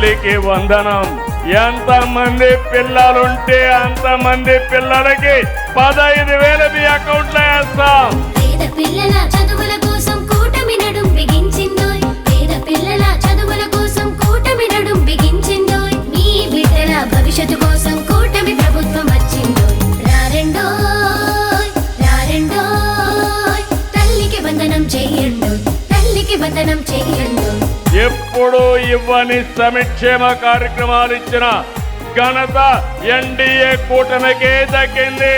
తల్లికి వందనం. ఎంతమంది పిల్లలుంటే అంతమంది పిల్లలకి 15,000 మీ అకౌంట్లో వేస్తాం. పేద పిల్లల చదువుల కోసం కూటమి నడుం బిగించిందోయ్. పేద పిల్లల చదువుల కోసం కూటమి నడుం బిగించిందోయ్. మీ బిడ్డల భవిష్యత్తు కోసం కూటమి ప్రభుత్వం వచ్చిందోయ్. రారెండోయ్ రారెండోయ్ తల్లికి వందనం చెయ్యండోయ్. తల్లికి వందనం చెయ్యండోయ్. ఎప్పుడు ఇవ్వని సంక్షేమ కార్యక్రమాలు ఇచ్చిన ఘనత ఎన్డీఏ కూటమికే దక్కింది.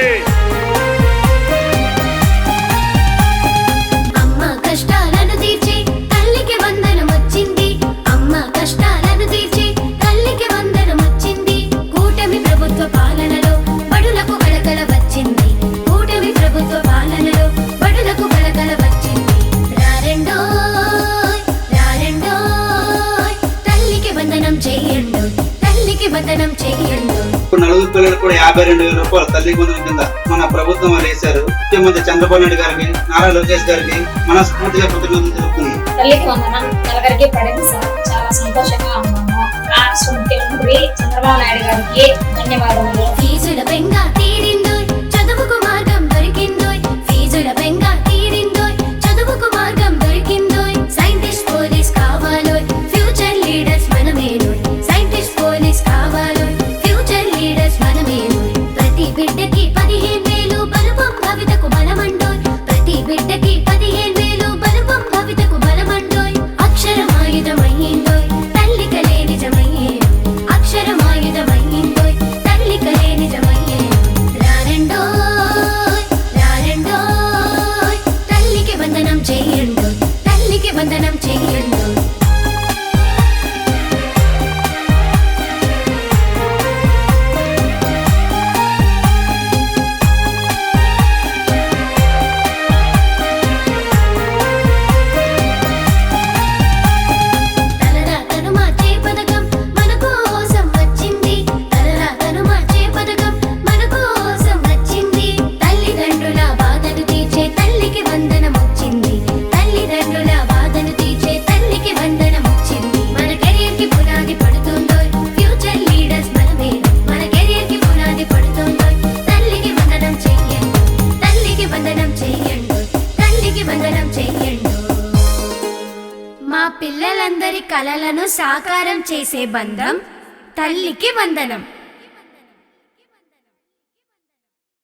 అమ్మ కష్టాలను తీర్చి తల్లికి వందనం వచ్చింది. అమ్మ కష్టాలను తీర్చి తల్లికి వందనం వచ్చింది. కూటమి ప్రభుత్వ పాలనలో బడులకు కలకల వచ్చింది. కూటమి ప్రభుత్వ పాలనలో బడులకు కలకల వచ్చింది. రారెండోయ్ రారెండోయ్ తల్లికి వందనం చెయ్యండోయ్. తల్లికి వందనం చెయ్యండోయ్. నలుగురు పిల్లలకు కూడా 52,000 రూపాయలు తల్లికి వందనం కింద మన ప్రభుత్వం వేశారు. ముఖ్యమంత్రి చంద్రబాబు నాయుడు గారికి, నారా లోకేష్ గారికి మనస్ఫూర్తిగా కృతజ్ఞతలు తెలుపుతున్నాను. తల్లికి వందనం నలుగురికి పడింది సార్. చాలా సంతోషంగా ఉన్నాము. రాష్ట్ర ముఖ్యమంత్రి చంద్రబాబు నాయుడు గారికి ధన్యవాదాలు. ఫీజుల బెంగ తీరిందోయ్. చదువుకు మార్గం దొరికిందోయ్. ఫీజుల బెంగ తీరిందోయ్. చదువుకు మార్గం దొరికిందోయ్. సైంటిస్ట్ పోలీస్ కావాలోయ్. ఫ్యూచర్ లీడర్స్ మనమేనోయ్. సైంటిస్ట్ పోలీస్ కావాలోయ్. ఫ్యూచర్ లీడర్స్ మనమేనోయ్. ప్రతి బిడ్డకి 15,000 బలుపం భవితకు బలమండోయ్. ప్రతి బిడ్డకి 15,000 బలుపం భవితకు బలమండోయ్. అక్షరమాయుధమయ్యిందోయ్. తల్లి కలే నిజమయ్యే. అక్షరమాయుధమయ్యిందోయ్. తల్లి కలే నిజమయ్యే. రారెండోయ్ రారెండోయ్ తల్లికి వందనం చెయ్యండోయ్. తల్లికి వందనం చెయ్యండోయ్. తలరాతను మార్చే పథకం మన కోసం వచ్చింది. తలరాతను మార్చే పథకం మన కోసం వచ్చింది. తల్లిదండ్రుల బాధను తీర్చే తల్లికి వందనం వచ్చింది. తల్లిదండ్రుల బాధను తీర్చే తల్లికి వందనం వచ్చింది. మన కెరియర్ కి పునాది పడుతుందోయ్. ఫ్యూచర్ లీడర్స్ మనమే. మన కెరియర్ కి పునాది పడుతుందోయ్. తల్లికి వందనం చెయ్యండి. తల్లికి వందనం చెయ్యండి. తల్లికి వందనం చెయ్యండి. మా పిల్లలందరి కలలను సాకారం చేసే బంధం తల్లికి వందనం.